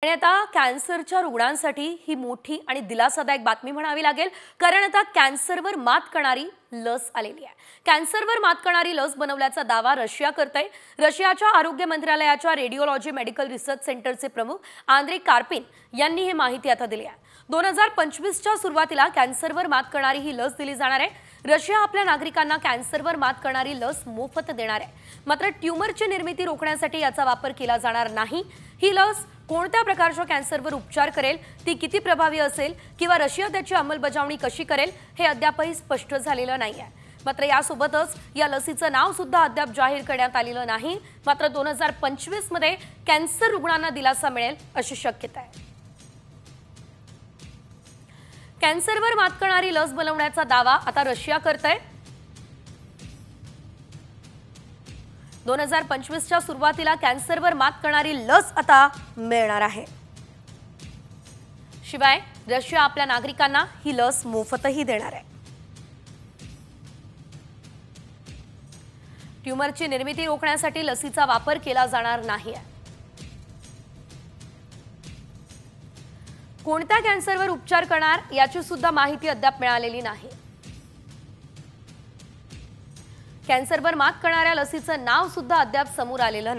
आणि आता कॅन्सरच्या रुग्णांसाठी ही मोठी आणि दिलासादायक बातमी म्हणावी लागेल, कारण आता कॅन्सरवर मात करणारी लस आलेली आहे। कॅन्सरवर मात करणारी लस बनवल्याचा दावा रशिया करतंय। रशियाच्या आरोग्य मंत्रालयाच्या रेडिओलॉजी मेडिकल रिसर्च सेंटरचे प्रमुख आंद्रे कार्पिन यांनी ही माहिती आता दिली आहे। 2025च्या सुरुवातीला कॅन्सरवर मात करणारी ही लस दिली जाणार आहे। रशिया आपल्या नागरिकांना कॅन्सरवर मात करणारी लस मोफत देणार आहे। मात्र ट्यूमरची निर्मिती रोखण्यासाठी याचा वापर केला जाणार नाही। ही लस कोणत्या प्रकारच्या कॅन्सरवर उपचार करेल, ती किती प्रभावी असेल किंवा रशिया त्याची अंमलबजावणी कशी करेल हे अद्यापही स्पष्ट झालेलं नाहीये। मात्र यासोबतच या लसीचं नाव सुद्धा अद्याप जाहीर करण्यात आलेलं नाही। मात्र 2025 मध्ये कॅन्सर रुग्णांना दिलासा मिळेल अशी शक्यता आहे। कॅन्सरवर मात करणारी लस बनवण्याचा दावा आता रशिया करतंय। 2025च्या सुरुवातीला कॅन्सरवर मात करणारी लस आता मिळणार आहे। शिवाय रशिया आपल्या नागरिकांना ही लस मोफतही देणार आहे। ट्यूमरची निर्मिती रोखण्यासाठी लसीचा वापर केला जाणार नाही आहे। कोणत्या कॅन्सरवर उपचार करणार याची सुद्धा माहिती अद्याप मिळालेली नाही। कॅन्सरवर मात करणाऱ्या लसीचं नाव सुद्धा अद्याप समोर आलेलं नाही।